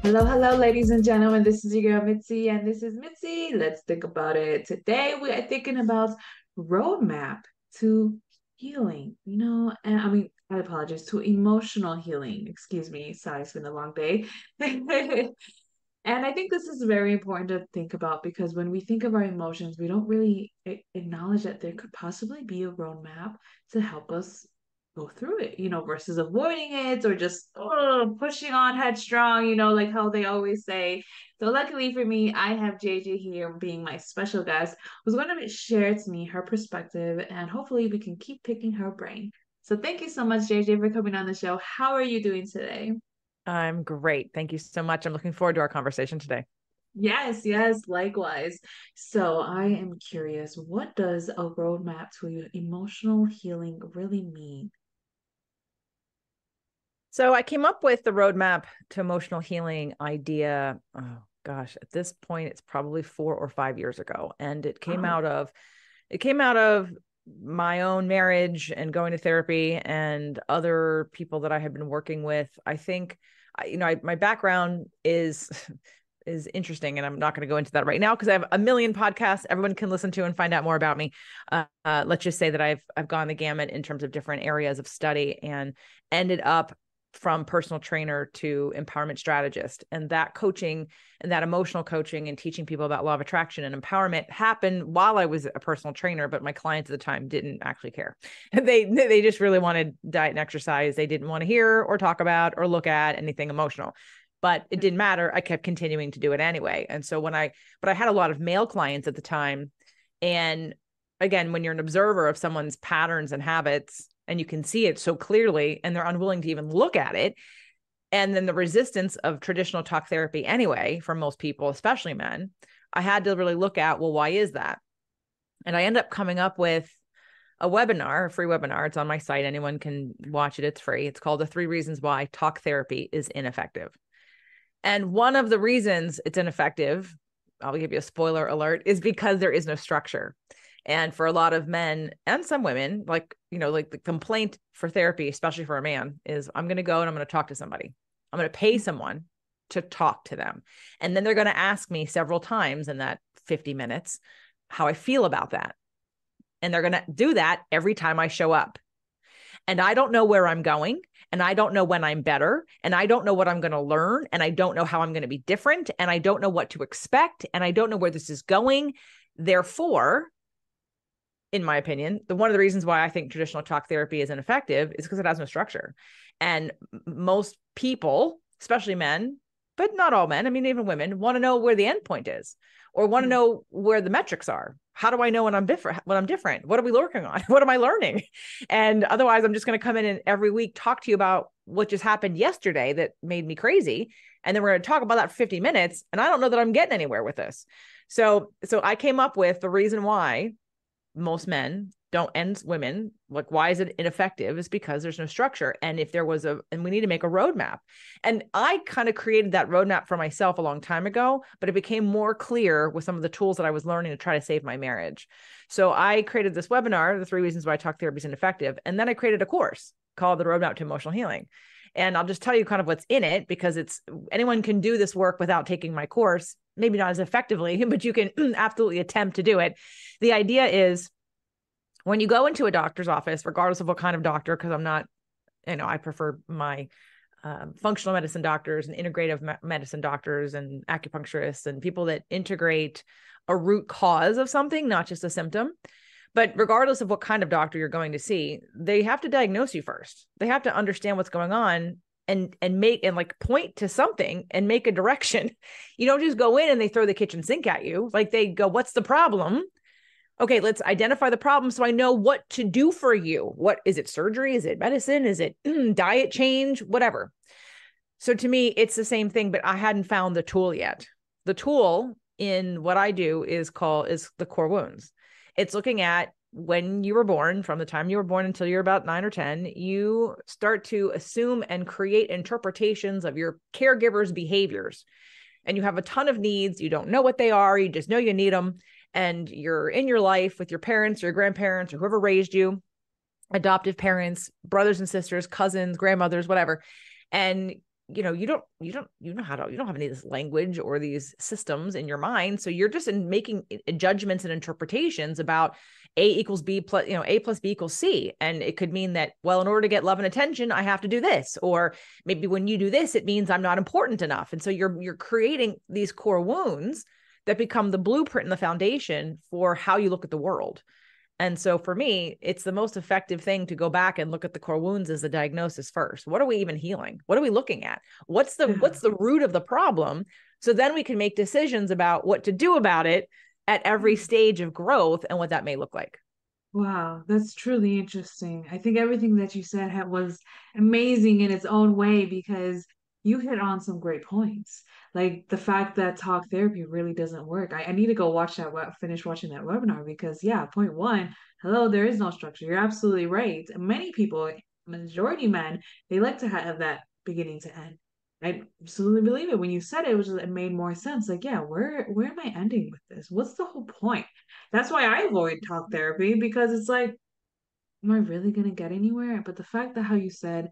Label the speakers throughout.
Speaker 1: Hello, hello, ladies and gentlemen. This is your girl Mitzi, and this is Mitzi. Let's think about it. Today we are thinking about roadmap to healing. And I apologize, to emotional healing. Excuse me. Sorry, it's been a long day. And I think this is very important to think about because when we think of our emotions, we don't really acknowledge that there could possibly be a roadmap to help us go through it, versus avoiding it or just pushing on headstrong, like how they always say. So, luckily for me, I have JJ here being my special guest who's going to share to me her perspective and hopefully we can keep picking her brain. So, thank you so much, JJ, for coming on the show. How are you doing today?
Speaker 2: I'm great. Thank you so much. I'm looking forward to our conversation today.
Speaker 1: Yes, yes, likewise. So I am curious, what does a roadmap to emotional healing really mean?
Speaker 2: So I came up with the roadmap to emotional healing idea. Oh gosh, at this point, it's probably 4 or 5 years ago. And
Speaker 1: Oh,
Speaker 2: it came out of my own marriage and going to therapy and other people that I had been working with. I think, my background is is interesting, and I'm not going to go into that right now because I have a million podcasts everyone can listen to and find out more about me. Let's just say that I've gone the gamut in terms of different areas of study and ended up from personal trainer to empowerment strategist. And that coaching and that emotional coaching and teaching people about law of attraction and empowerment happened while I was a personal trainer, but my clients at the time didn't actually care. They just really wanted diet and exercise. They didn't want to hear or talk about or look at anything emotional. But it didn't matter. I kept continuing to do it anyway. And so but I had a lot of male clients at the time. And again, when you're an observer of someone's patterns and habits, and you can see it so clearly, and they're unwilling to even look at it. And then the resistance of traditional talk therapy anyway, for most people, especially men, I had to really look at, well, why is that? And I end up coming up with a webinar, a free webinar. It's on my site. Anyone can watch it. It's free. It's called The 3 Reasons Why Talk Therapy is Ineffective. And one of the reasons it's ineffective, I'll give you a spoiler alert, is because there is no structure. And for a lot of men and some women, like the complaint for therapy, especially for a man, is I'm going to go and I'm going to talk to somebody. I'm going to pay someone to talk to them. And then they're going to ask me several times in that 50 minutes how I feel about that. And they're going to do that every time I show up. And I don't know where I'm going. And I don't know when I'm better. And I don't know what I'm going to learn. And I don't know how I'm going to be different. And I don't know what to expect. And I don't know where this is going. Therefore, in my opinion, one of the reasons why I think traditional talk therapy is ineffective is because it has no structure. And most people, especially men, but not all men, I mean, even women, want to know where the end point is or want to
Speaker 1: mm,
Speaker 2: know where the metrics are. How do I know when I'm different? When I'm different? What are we working on? What am I learning? And otherwise, I'm just going to come in and every week talk to you about what just happened yesterday that made me crazy. And then we're going to talk about that for 50 minutes. And I don't know that I'm getting anywhere with this. So I came up with the reason why most men don't, and women, like, why is it ineffective, is because there's no structure. And if there was and we need to make a roadmap. And I kind of created that roadmap for myself a long time ago, but it became more clear with some of the tools that I was learning to try to save my marriage. So I created this webinar, The 3 Reasons Why Talk Therapy is Ineffective. And then I created a course called The Roadmap to Emotional Healing. And I'll just tell you kind of what's in it, because anyone can do this work without taking my course, maybe not as effectively, but you can absolutely attempt to do it. The idea is, when you go into a doctor's office, regardless of what kind of doctor, because I'm not, I prefer my functional medicine doctors and integrative medicine doctors and acupuncturists and people that integrate a root cause of something, not just a symptom. But regardless of what kind of doctor you're going to see, they have to diagnose you first. They have to understand what's going on and make and like point to something and make a direction. You don't just go in and they throw the kitchen sink at you. Like, they go, what's the problem? Okay, let's identify the problem so I know what to do for you. What is it? Surgery? Is it medicine? Is it diet change? Whatever. So to me, it's the same thing, but I hadn't found the tool yet. The tool in what I do is the core wounds. It's looking at when you were born, from the time you were born until you're about 9 or 10, you start to assume and create interpretations of your caregiver's behaviors. And you have a ton of needs. You don't know what they are. You just know you need them. And you're in your life with your parents, or your grandparents, or whoever raised you, adoptive parents, brothers and sisters, cousins, grandmothers, whatever. And you don't have any of this language or these systems in your mind. So you're just making judgments and interpretations about A equals B plus, A plus B equals C. And it could mean that, well, in order to get love and attention, I have to do this. Or maybe when you do this, it means I'm not important enough. And so you're creating these core wounds that become the blueprint and the foundation for how you look at the world. And so for me, it's the most effective thing to go back and look at the core wounds as the diagnosis first. What are we even healing? What are we looking at? What's
Speaker 1: Yeah.
Speaker 2: the root of the problem? So then we can make decisions about what to do about it at every stage of growth and what that may look like.
Speaker 1: Wow, that's truly interesting. I think everything that you said was amazing in its own way because you hit on some great points. Like the fact that talk therapy really doesn't work. I need to go watch finish watching that webinar because, yeah, point one, hello, there is no structure. You're absolutely right. Many people, majority men, they like to have that beginning to end. I absolutely believe it. When you said it, it made more sense. Like, yeah, where am I ending with this? What's the whole point? That's why I avoid talk therapy because it's like, am I really gonna get anywhere? But the fact that how you said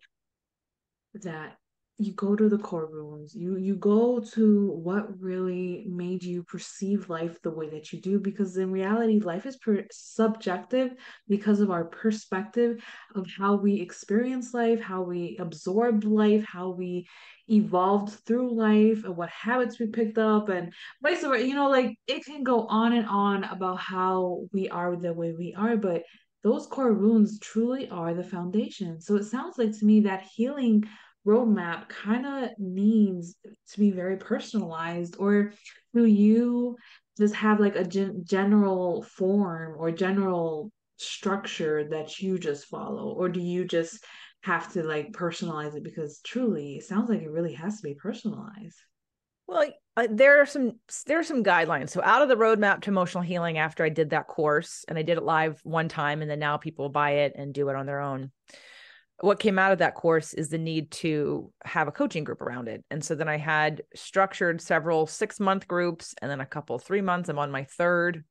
Speaker 1: that you go to the core wounds, you go to what really made you perceive life the way that you do, because in reality, life is subjective because of our perspective of how we experience life, how we absorbed life, how we evolved through life, and what habits we picked up, and vice versa. Like it can go on and on about how we are the way we are, but those core wounds truly are the foundation. So it sounds like to me that healing roadmap kind of needs to be very personalized, or do you just have like a general form or general structure that you just follow, or do you just have to like personalize it, because truly it sounds like it really has to be personalized.
Speaker 2: Well, there are some guidelines. So out of the roadmap to emotional healing, after I did that course and I did it live one time, and then now people buy it and do it on their own. What came out of that course is the need to have a coaching group around it. And so then I had structured several 6-month groups and then a couple 3 months. I'm on my fourth,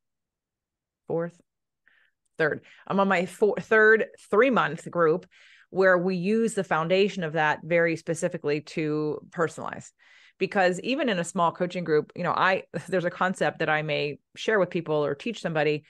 Speaker 2: third. I'm on my third 3-month group where we use the foundation of that very specifically to personalize. Because even in a small coaching group, there's a concept that I may share with people or teach somebody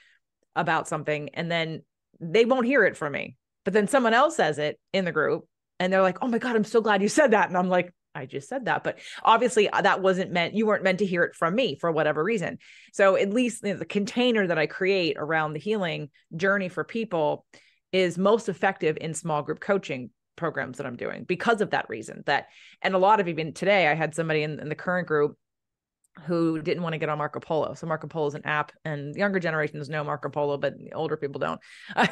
Speaker 2: about something, and then they won't hear it from me. But then someone else says it in the group and they're like, oh my God, I'm so glad you said that. And I'm like, I just said that. But obviously that wasn't meant, you weren't meant to hear it from me for whatever reason. So at least the container that I create around the healing journey for people is most effective in small group coaching programs that I'm doing because of that reason. And a lot of, even today, I had somebody in the current group who didn't want to get on Marco Polo. So Marco Polo is an app, and younger generations know Marco Polo, but older people don't.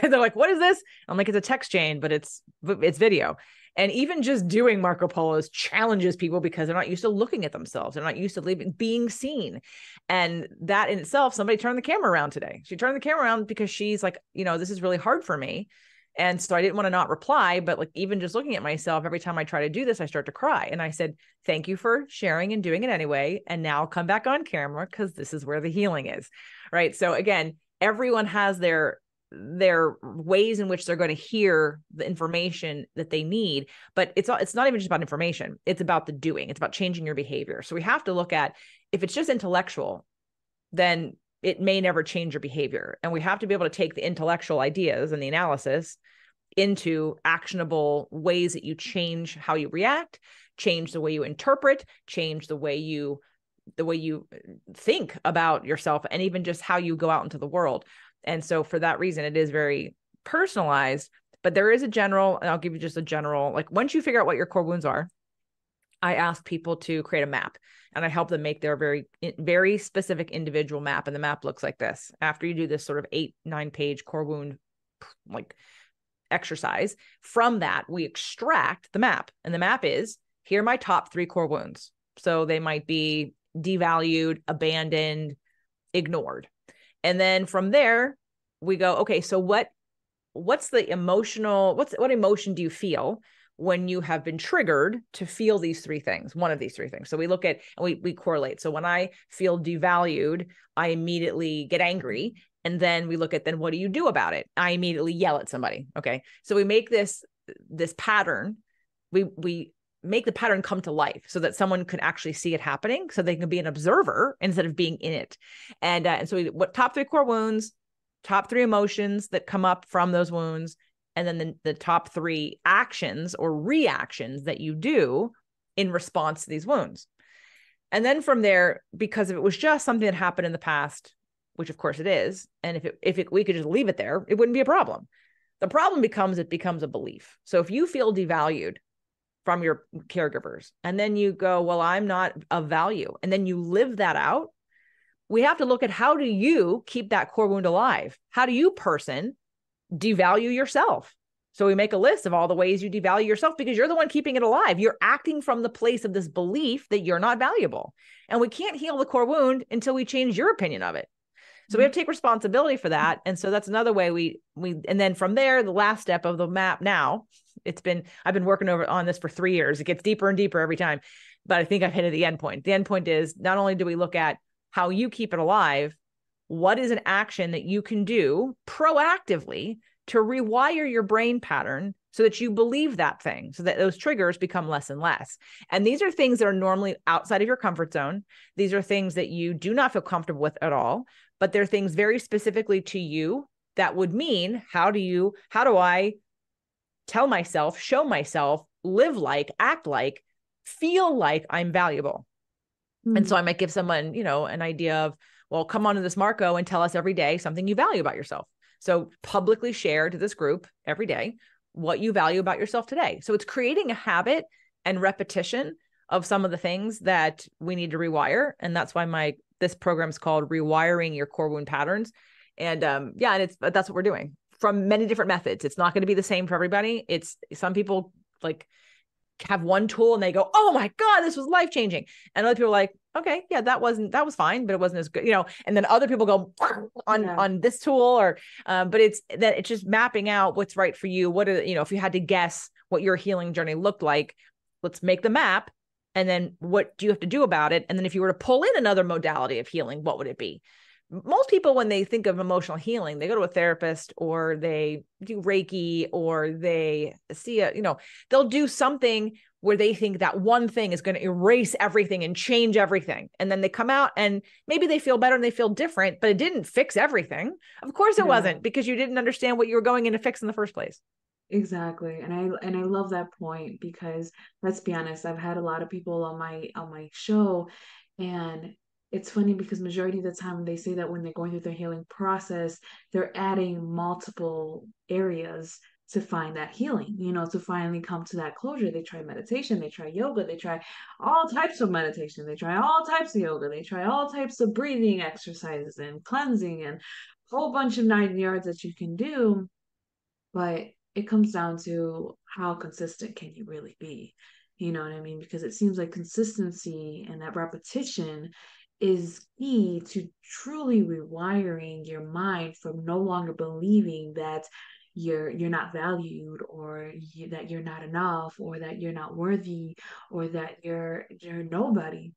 Speaker 2: They're like, what is this? I'm like, it's a text chain, but it's video. And even just doing Marco Polos challenges people because they're not used to looking at themselves. They're not used to being seen. And that in itself, somebody turned the camera around today. She turned the camera around because she's like, this is really hard for me. And so I didn't want to not reply, but like even just looking at myself, every time I try to do this, I start to cry. And I said, thank you for sharing and doing it anyway. And now come back on camera because this is where the healing is. Right. So again, everyone has their ways in which they're going to hear the information that they need, but it's not even just about information. It's about the doing. It's about changing your behavior. So we have to look at, if it's just intellectual, then it may never change your behavior. And we have to be able to take the intellectual ideas and the analysis into actionable ways that you change how you react, change the way you interpret, change the way you think about yourself, and even just how you go out into the world. And so for that reason, it is very personalized, but there is a general, and I'll give you just a general, like once you figure out what your core wounds are, I ask people to create a map, and I help them make their very, very specific individual map. And the map looks like this. After you do this sort of 8-9 page core wound like exercise, from that, we extract the map. And the map is, here are my top 3 core wounds. So they might be devalued, abandoned, ignored. And then from there, we go, okay, so what emotion do you feel when you have been triggered to feel these 3 things, one of these 3 things? So we look at, and we correlate. So when I feel devalued, I immediately get angry. And then we look at, then what do you do about it? I immediately yell at somebody. Okay. So we make this pattern. We make the pattern come to life so that someone can actually see it happening, so they can be an observer instead of being in it. And so what top 3 core wounds, top 3 emotions that come up from those wounds, and then the top 3 actions or reactions that you do in response to these wounds. And then from there, because if it was just something that happened in the past, which of course it is, and if we could just leave it there, it wouldn't be a problem. The problem becomes it becomes a belief. So if you feel devalued from your caregivers, and then you go, well, I'm not of value, and then you live that out, we have to look at, how do you keep that core wound alive? How do you, person, devalue yourself? So we make a list of all the ways you devalue yourself, because you're the one keeping it alive. You're acting from the place of this belief that you're not valuable. And we can't heal the core wound until we change your opinion of it. So we have to take responsibility for that. And so that's another way we, and then from there, the last step of the map now, I've been working on this for 3 years. It gets deeper and deeper every time, but I think I've hit at the end point. The end point is, not only do we look at how you keep it alive, what is an action that you can do proactively to rewire your brain pattern so that you believe that thing, so that those triggers become less and less. And these are things that are normally outside of your comfort zone. These are things that you do not feel comfortable with at all, but they're things very specifically to you that would mean, how do I tell myself, show myself, live like, act like, feel like I'm valuable? And so I might give someone, an idea of, well, come onto this Marco and tell us every day something you value about yourself. So publicly share to this group every day what you value about yourself today. So it's creating a habit and repetition of some of the things that we need to rewire. And that's why this program is called Rewiring Your Core Wound Patterns. And and that's what we're doing from many different methods. It's not going to be the same for everybody. It's some people like have one tool and they go, oh my God, this was life-changing. And other people are like, okay, yeah, that was fine, but it wasn't as good, and then other people go on this tool but it's just mapping out what's right for you. What are, if you had to guess what your healing journey looked like, let's make the map. And then what do you have to do about it? And then if you were to pull in another modality of healing, what would it be? Most people, when they think of emotional healing, they go to a therapist, or they do Reiki, or they see they'll do something where they think that one thing is going to erase everything and change everything. And then they come out and maybe they feel better and they feel different, but it didn't fix everything. Of course it wasn't, because you didn't understand what you were going in to fix in the first place.
Speaker 1: Exactly. And I love that point, because let's be honest, I've had a lot of people on my show, and it's funny because majority of the time they say that when they're going through their healing process, they're adding multiple areas to find that healing, to finally come to that closure. They try meditation, they try yoga, they try all types of meditation, they try all types of yoga, they try all types of breathing exercises and cleansing and a whole bunch of 9 yards that you can do. But it comes down to, how consistent can you really be? You know what I mean? Because it seems like consistency and that repetition is key to truly rewiring your mind from no longer believing that you're not valued, or that you're not enough, or that you're not worthy, or that you're nobody.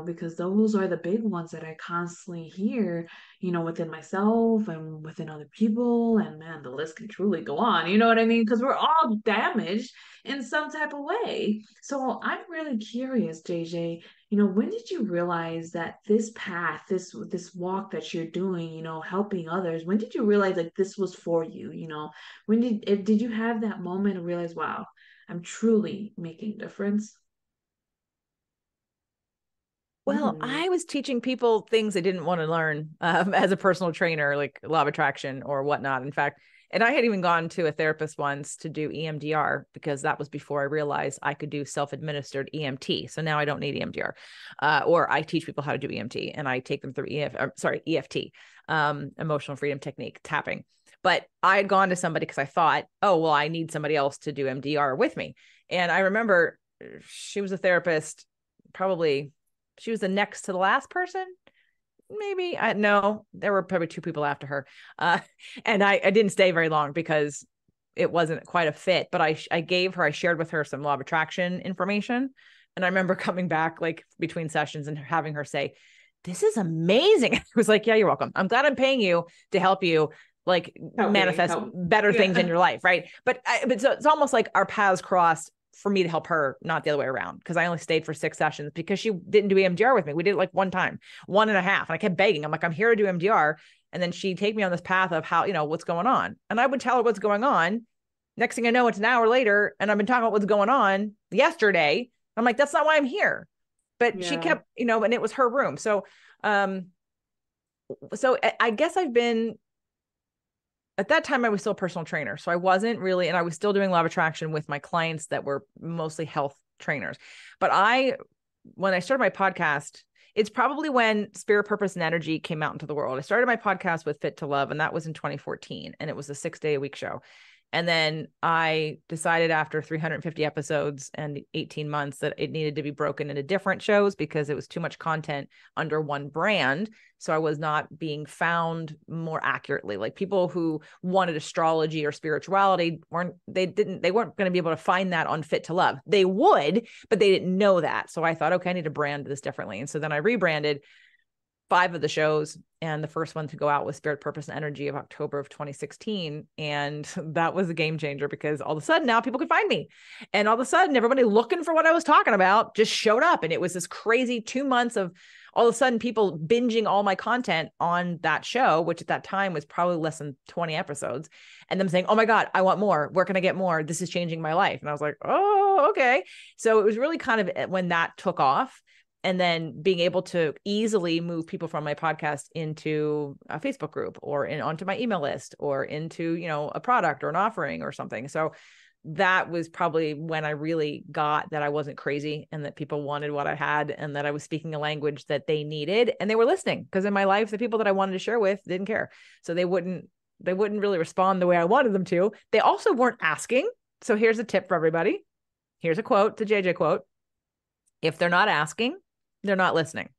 Speaker 1: Because those are the big ones that I constantly hear, within myself and within other people. And man, the list can truly go on. You know what I mean? Because we're all damaged in some type of way. So I'm really curious, JJ, when did you realize that this path, this walk that you're doing, helping others, when did you realize like this was for you? When did you have that moment and realize, wow, I'm truly making a difference?
Speaker 2: Well, I was teaching people things they didn't want to learn as a personal trainer, like law of attraction or whatnot. In fact, and I had even gone to a therapist once to do EMDR, because that was before I realized I could do self-administered EMT. So now I don't need EMDR, or I teach people how to do EMT, and I take them through EFT, emotional freedom technique, tapping. But I had gone to somebody because I thought, oh, well, I need somebody else to do MDR with me. And I remember she was a therapist, probably she was the next to the last person. Maybe no, there were probably 2 people after her. And I didn't stay very long because it wasn't quite a fit, but I shared with her some law of attraction information. And I remember coming back like between sessions and having her say, this is amazing. I was like, yeah, you're welcome. I'm glad I'm paying you to help you like manifest better things in your life. Right. But so it's almost like our paths crossed for me to help her, not the other way around. Because I only stayed for 6 sessions because she didn't do EMDR with me. We did it like one time, 1.5. And I kept begging. I'm like, I'm here to do EMDR. And then she'd take me on this path of how, what's going on. And I would tell her what's going on. Next thing I know, it's an hour later, and I've been talking about what's going on yesterday. I'm like, that's not why I'm here. But she
Speaker 1: Yeah.
Speaker 2: kept, and it was her room. Um, so I guess I've been, at that time I was still a personal trainer. So I wasn't really, and I was still doing law of attraction with my clients that were mostly health trainers. But when I started my podcast, it's probably when Spirit, Purpose, and Energy came out into the world. I started my podcast with Fit to Love, and that was in 2014. And it was a 6-day-a-week show. And then I decided after 350 episodes and 18 months that it needed to be broken into different shows because it was too much content under one brand. So I was not being found more accurately. Like people who wanted astrology or spirituality weren't going to be able to find that on Fit to Love. They would, but they didn't know that. So I thought, okay, I need to brand this differently. And so then I rebranded 5 of the shows, and the first one to go out was Spirit, Purpose, and Energy of October of 2016. And that was a game changer because all of a sudden now people could find me. And all of a sudden everybody looking for what I was talking about just showed up. And it was this crazy 2 months of all of a sudden people binging all my content on that show, which at that time was probably less than 20 episodes, and them saying, oh my God, I want more. Where can I get more? This is changing my life. And I was like, oh, okay. So it was really kind of when that took off, and then being able to easily move people from my podcast into a Facebook group or onto my email list or into, a product or an offering or something. So that was probably when I really got that I wasn't crazy and that people wanted what I had and that I was speaking a language that they needed and they were listening. Because in my life, the people that I wanted to share with didn't care. So they wouldn't really respond the way I wanted them to. They also weren't asking. So here's a tip for everybody. Here's a quote, the JJ quote. If they're not asking, they're not listening.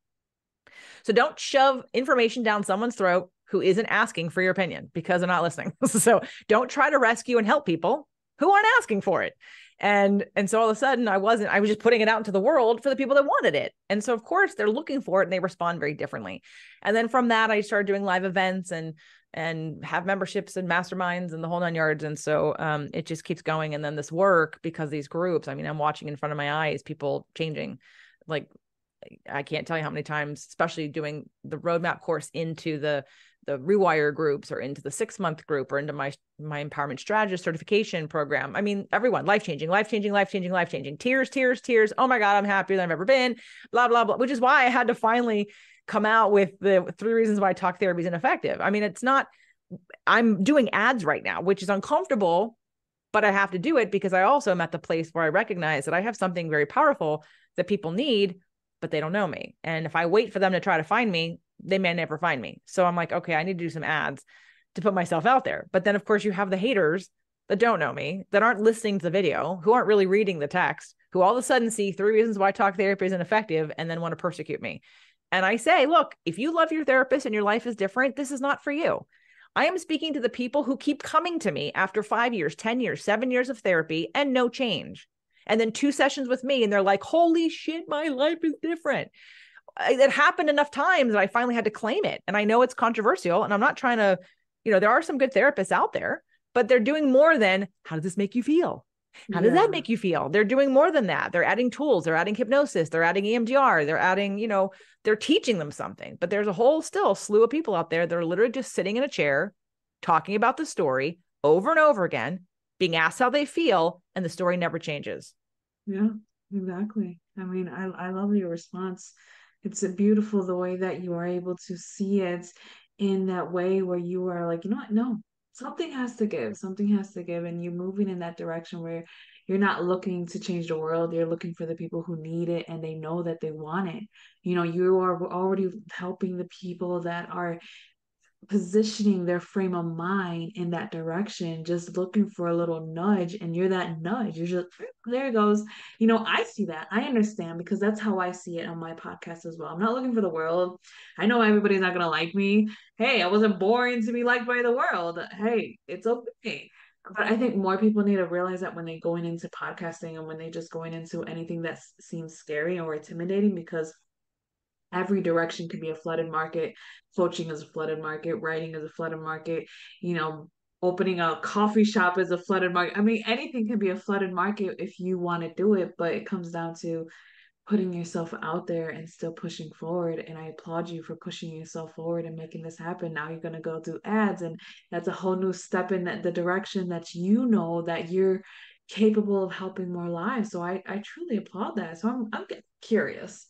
Speaker 2: So don't shove information down someone's throat who isn't asking for your opinion because they're not listening. So don't try to rescue and help people who aren't asking for it. And so all of a sudden I was just putting it out into the world for the people that wanted it. And so of course they're looking for it and they respond very differently. And then from that, I started doing live events and have memberships and masterminds and the whole 9 yards. And so it just keeps going. And then this work, because these groups, I mean, I'm watching in front of my eyes, people changing. Like, I can't tell you how many times, especially doing the roadmap course into the rewire groups or into the 6-month group or into my empowerment strategist certification program. I mean, everyone, life-changing, tears. Oh my God, I'm happier than I've ever been, blah, blah, blah, which is why I had to finally come out with the 3 reasons why talk therapy is ineffective. I mean, I'm doing ads right now, which is uncomfortable, but I have to do it because I also am at the place where I recognize that I have something very powerful that people need, but they don't know me. And if I wait for them to try to find me, they may never find me. So I'm like, okay, I need to do some ads to put myself out there. But then of course you have the haters that don't know me, that aren't listening to the video, who aren't really reading the text, who all of a sudden see 3 reasons why talk therapy is ineffective and then want to persecute me. And I say, look, if you love your therapist and your life is different, this is not for you. I am speaking to the people who keep coming to me after 5 years, 10 years, 7 years of therapy and no change. And then 2 sessions with me and they're like, holy shit, my life is different. It happened enough times that I finally had to claim it. And I know it's controversial and I'm not trying to, there are some good therapists out there, but they're doing more than, how does this make you feel? How does that
Speaker 1: Yeah.
Speaker 2: make you feel? They're doing more than that. They're adding tools, they're adding hypnosis, they're adding EMDR, they're adding, they're teaching them something. But there's a whole still slew of people out there that are literally just sitting in a chair, talking about the story over and over again, being asked how they feel, and the story never changes.
Speaker 1: Yeah, exactly. I mean, I love your response. It's beautiful the way that you are able to see it in that way where you are like, you know what? No, something has to give. Something has to give. And you're moving in that direction where you're not looking to change the world. You're looking for the people who need it and they know that they want it. You are already helping the people that are positioning their frame of mind in that direction, just looking for a little nudge, and you're that nudge. You're just there it goes. I see that. I understand because that's how I see it on my podcast as well. I'm not looking for the world. I know everybody's not gonna like me. Hey, I wasn't born to be liked by the world. Hey, it's okay. But I think more people need to realize that when they're going into podcasting and when they're just going into anything that seems scary or intimidating, because every direction can be a flooded market. Coaching is a flooded market. Writing is a flooded market. You know, opening a coffee shop is a flooded market. I mean, anything can be a flooded market if you want to do it, but it comes down to putting yourself out there and still pushing forward. And I applaud you for pushing yourself forward and making this happen. Now you're going to go do ads, and that's a whole new step in the direction that you know that you're capable of helping more lives. So I truly applaud that. So I'm curious.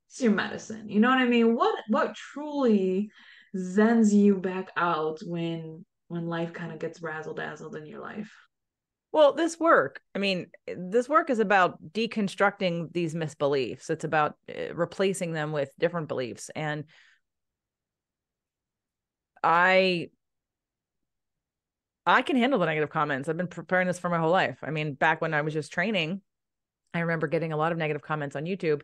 Speaker 1: It's your medicine. You know what I mean? What truly zens you back out when life kind of gets razzle dazzled in your life?
Speaker 2: Well, this work, I mean, this work is about deconstructing these misbeliefs. It's about replacing them with different beliefs. And I I can handle the negative comments. I've been preparing this for my whole life. I mean, back when I was just training, I remember getting a lot of negative comments on YouTube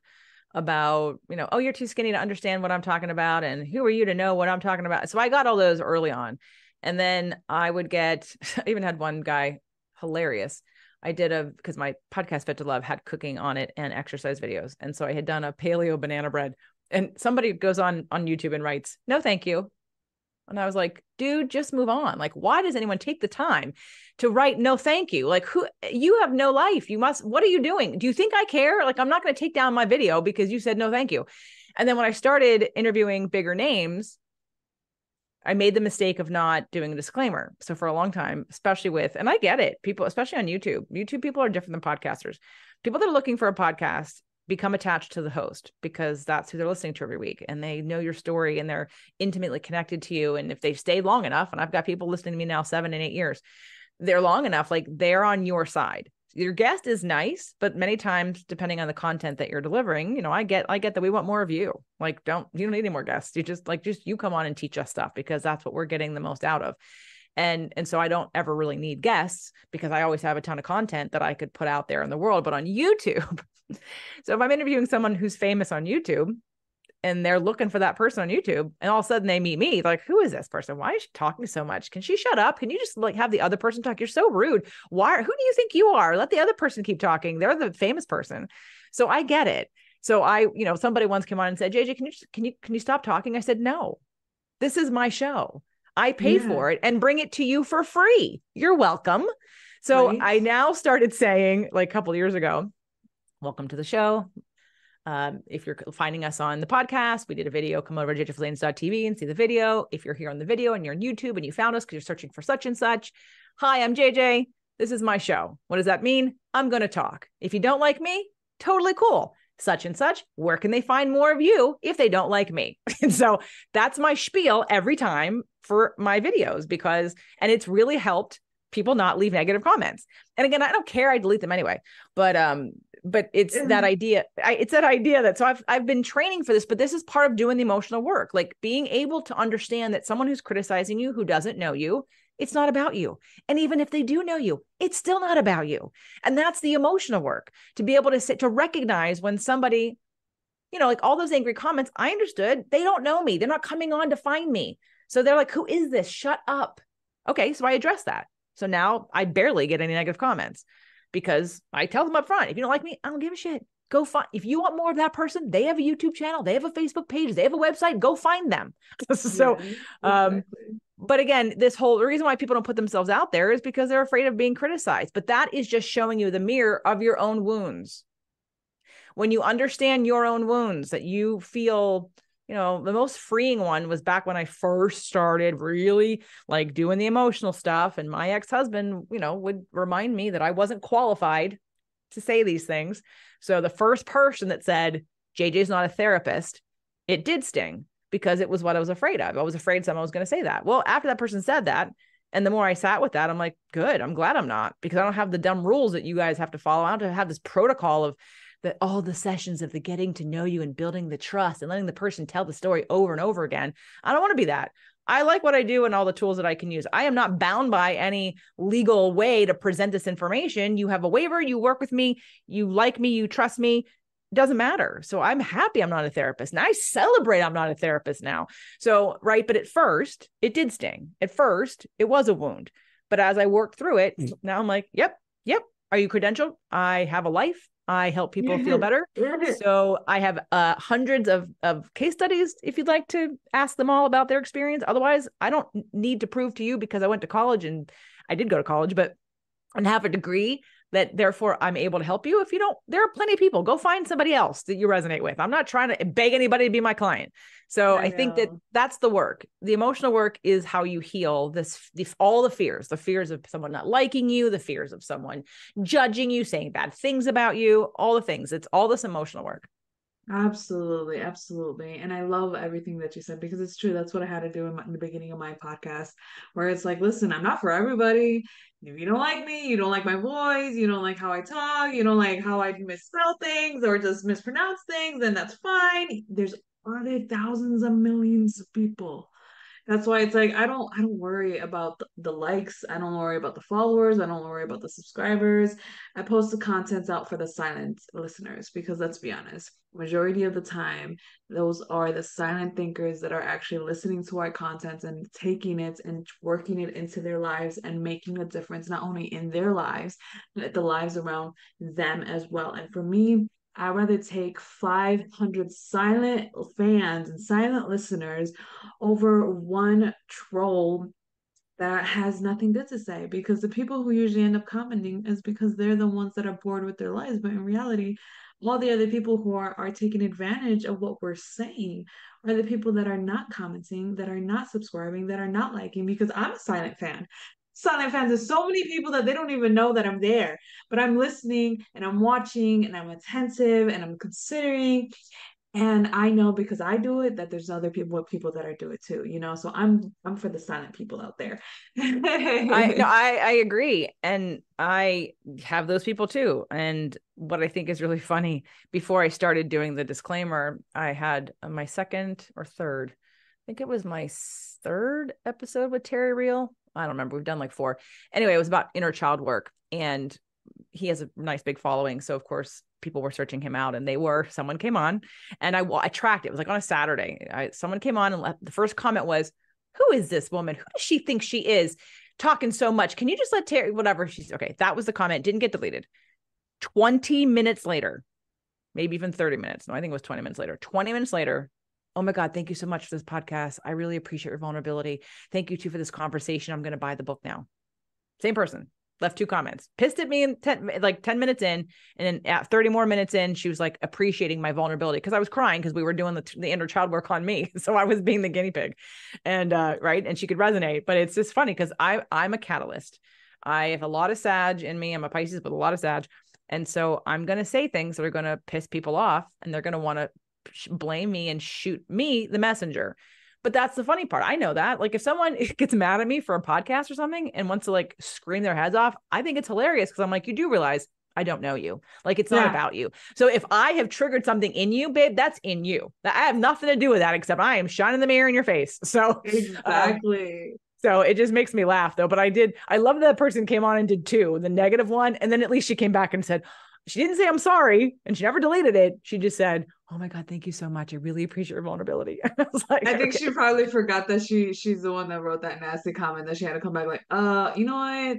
Speaker 2: about, oh, you're too skinny to understand what I'm talking about. And who are you to know what I'm talking about? So I got all those early on. And then I would get, I even had one guy, hilarious. Because my podcast Fit to Love had cooking on it and exercise videos. And so I had done a paleo banana bread, and somebody goes on YouTube and writes, no, thank you. And I was like, dude, just move on. Like, why does anyone take the time to write no thank you? Like, you have no life. What are you doing? Do you think I care? Like, I'm not going to take down my video because you said no thank you. And then when I started interviewing bigger names, I made the mistake of not doing a disclaimer. So for a long time, especially and I get it, people, especially on YouTube people are different than podcasters. People that are looking for a podcast become attached to the host because that's who they're listening to every week, and they know your story and they're intimately connected to you. And if they've stayed long enough, and I've got people listening to me now 7 and 8 years, they're long enough, like they're on your side. Your guest is nice, but many times, depending on the content that you're delivering, I get that we want more of you. Like, you don't need any more guests. You just you come on and teach us stuff because that's what we're getting the most out of. And so I don't ever really need guests because I always have a ton of content that I could put out there in the world. But on YouTube, so if I'm interviewing someone who's famous on YouTube and they're looking for that person on YouTube, and all of a sudden they meet me, like, who is this person? Why is she talking so much? Can she shut up? Can you just have the other person talk? You're so rude. Who do you think you are? Let the other person keep talking. They're the famous person. So I get it. So somebody once came on and said, JJ, can you stop talking? I said, no, this is my show. I pay for it and bring it to you for free. You're welcome. So
Speaker 1: Right.
Speaker 2: I now started saying, like a couple of years ago, welcome to the show. If you're finding us on the podcast, we did a video, come over to jjflizanes.tv and see the video. If you're here on the video and you're on YouTube and you found us because you're searching for such and such, hi, I'm JJ. This is my show. What does that mean? I'm going to talk. If you don't like me, totally cool. Such and such, where can they find more of you if they don't like me? And so that's my spiel every time for my videos and it's really helped people not leave negative comments. And again, I don't care. I delete them anyway, but it's that idea. It's that idea that, so I've been training for this, but this is part of doing the emotional work, like being able to understand that someone who's criticizing you, who doesn't know you, it's not about you. And even if they do know you, it's still not about you. And that's the emotional work, to be able to recognize when somebody, like all those angry comments, I understood they don't know me. They're not coming on to find me. So they're like, who is this? Shut up. Okay. So I address that. So now I barely get any negative comments because I tell them up front, if you don't like me, I don't give a shit. Go find, if you want more of that person, they have a YouTube channel, they have a Facebook page, they have a website, go find them. So, exactly. But again, the reason why people don't put themselves out there is because they're afraid of being criticized. But that is just showing you the mirror of your own wounds. When you understand your own wounds, that you feel, the most freeing one was back when I first started really like doing the emotional stuff. And my ex-husband, would remind me that I wasn't qualified to say these things. So the first person that said, JJ's not a therapist, it did sting because it was what I was afraid of. I was afraid someone was going to say that. Well, after that person said that, and the more I sat with that, I'm like, good, I'm glad I'm not, because I don't have the dumb rules that you guys have to follow. I don't have this protocol of all the sessions of the getting to know you and building the trust and letting the person tell the story over and over again. I don't want to be that. I like what I do and all the tools that I can use. I am not bound by any legal way to present this information. You have a waiver, you work with me, you like me, you trust me. It doesn't matter. So I'm happy I'm not a therapist. Now I celebrate I'm not a therapist now. So, right. But at first it did sting. At first it was a wound. But as I worked through it, now I'm like, yep. Are you credentialed? I have a life. I help people feel better. So I have hundreds of case studies if you'd like to ask them all about their experience. Otherwise, I don't need to prove to you because I went to college, and I did go to college, but and have a degree that therefore I'm able to help you. If you don't, there are plenty of people. Go find somebody else that you resonate with. I'm not trying to beg anybody to be my client. So
Speaker 1: I
Speaker 2: I think that
Speaker 1: know.
Speaker 2: that's the work. The emotional work is how you heal all the fears of someone not liking you, the fears of someone judging you, saying bad things about you, all the things. It's all this emotional work.
Speaker 1: Absolutely, absolutely. And I love everything that you said because it's true. That's what I had to do in the beginning of my podcast, where it's like, listen, I'm not for everybody. If you don't like me, you don't like my voice, you don't like how I talk, you don't like how I misspell things or just mispronounce things, then that's fine. There's other thousands of millions of people. That's why it's like I don't worry about the likes, I don't worry about the followers, I don't worry about the subscribers. I post the contents out for the silent listeners because let's be honest, majority of the time those are the silent thinkers that are actually listening to our content and taking it and working it into their lives and making a difference not only in their lives, but the lives around them as well. And for me, I'd rather take 500 silent fans and silent listeners over one troll that has nothing good to say because the people who usually end up commenting is because they're the ones that are bored with their lives. But in reality, all the other people who are taking advantage of what we're saying are the people that are not commenting, that are not subscribing, that are not liking because I'm a silent fan. Silent fans, there's so many people that they don't even know that I'm there, but I'm listening and I'm watching and I'm attentive and I'm considering and I know because I do it that there's other people that are do it too, you know. So I'm for the silent people out there.
Speaker 2: I no, I agree. And I have those people too. And what I think is really funny, before I started doing the disclaimer, I had my second or third, I think it was my third episode with Terry Real. I don't remember. We've done like four. Anyway, it was about inner child work. And he has a nice big following. So of course people were searching him out, and someone came on, and I tracked it. It was like on a Saturday. Someone came on, and the first comment was, who is this woman? Who does she think she is talking so much? Can you just let Terry, whatever she's okay. That was the comment. Didn't get deleted. 20 minutes later, maybe even 30 minutes. No, I think it was 20 minutes later. 20 minutes later. Oh my God, thank you so much for this podcast. I really appreciate your vulnerability. Thank you too for this conversation. I'm going to buy the book now. Same person. Left 2 comments, pissed at me in 10 minutes in. And then at 30 more minutes in, she was like appreciating my vulnerability because I was crying because we were doing the inner child work on me. So I was being the guinea pig and right. And she could resonate, but it's just funny because I'm a catalyst. I have a lot of Sag in me. I'm a Pisces with a lot of Sag. And so I'm going to say things that are going to piss people off, and they're going to want to blame me and shoot me, the messenger. But that's the funny part. I know that. Like if someone gets mad at me for a podcast or something and wants to like scream their heads off, I think it's hilarious because I'm like, you do realize I don't know you. Like it's not
Speaker 1: Yeah,
Speaker 2: about you. So if I have triggered something in you, babe, that's in you. I have nothing to do with that except I am shining the mirror in your face. Um,
Speaker 1: exactly.
Speaker 2: so it just makes me laugh though. But I love that person came on and did 2, the negative one. And then at least she came back and said, she didn't say I'm sorry, and she never deleted it. She just said, oh my God, thank you so much. I really appreciate your vulnerability. I was like,
Speaker 1: I think
Speaker 2: okay.
Speaker 1: she probably forgot that she's the one that wrote that nasty comment that she had to come back like, you know what?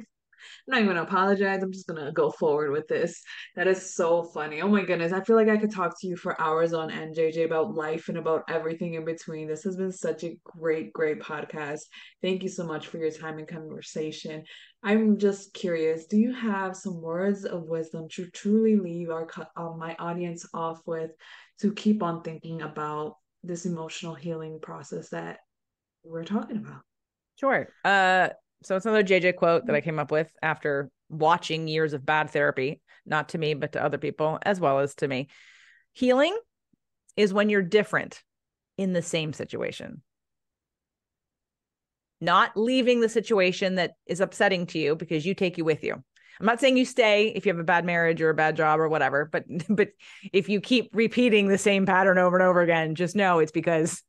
Speaker 1: I'm not even gonna apologize. I'm just gonna go forward with this. That is so funny. Oh my goodness. I feel like I could talk to you for hours on end, JJ, about life and about everything in between. This has been such a great, great podcast. Thank you so much for your time and conversation. I'm just curious, do you have some words of wisdom to truly leave my audience off with to keep on thinking about this emotional healing process that we're talking about?
Speaker 2: Sure. So it's another JJ quote that I came up with after watching years of bad therapy, not to me, but to other people, as well as to me. Healing is when you're different in the same situation, not leaving the situation that is upsetting to you because you take you with you. I'm not saying you stay if you have a bad marriage or a bad job or whatever, but if you keep repeating the same pattern over and over again, just know it's because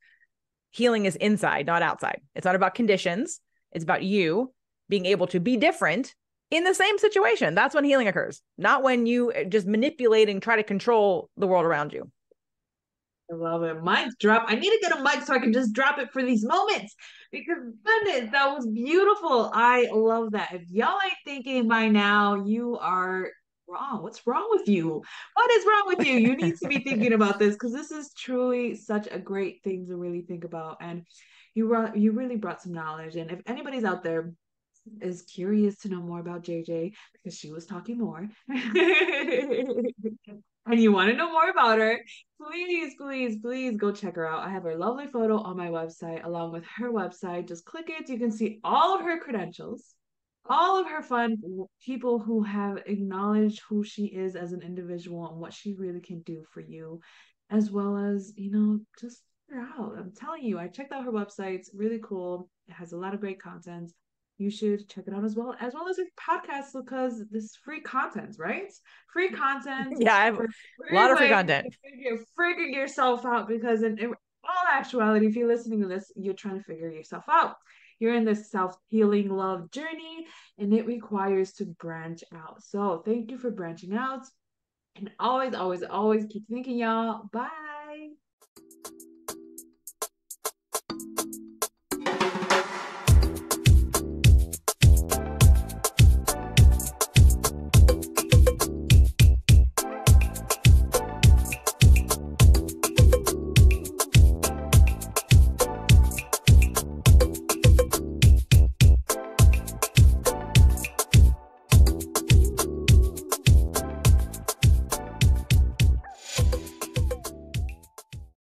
Speaker 2: healing is inside, not outside. It's not about conditions. It's about you being able to be different in the same situation. That's when healing occurs, not when you just manipulate and try to control the world around you.
Speaker 1: I love it. Mic drop. I need to get a mic so I can just drop it for these moments because goodness, that was beautiful. I love that. If y'all ain't thinking by now, you are wrong? What's wrong with you? What is wrong with you? You need to be thinking about this because this is truly such a great thing to really think about. And you really brought some knowledge. And if anybody's out there is curious to know more about JJ because she was talking more and you want to know more about her, please, please, please go check her out. I have her lovely photo on my website along with her website. Just click it. You can see all of her credentials, all of her fun people who have acknowledged who she is as an individual and what she really can do for you, as well as, just her out. I'm telling you, I checked out her website. It's really cool. It has a lot of great content. You should check it out as well as her podcast because this is free content, right? Free content
Speaker 2: Yeah, I have a
Speaker 1: for
Speaker 2: lot
Speaker 1: free
Speaker 2: of free
Speaker 1: way
Speaker 2: content.
Speaker 1: to figure freaking yourself out because in all actuality, if you're listening to this, you're trying to figure yourself out. You're in this self-healing love journey and it requires to branch out. So thank you for branching out. And always, always, always keep thinking, y'all. Bye.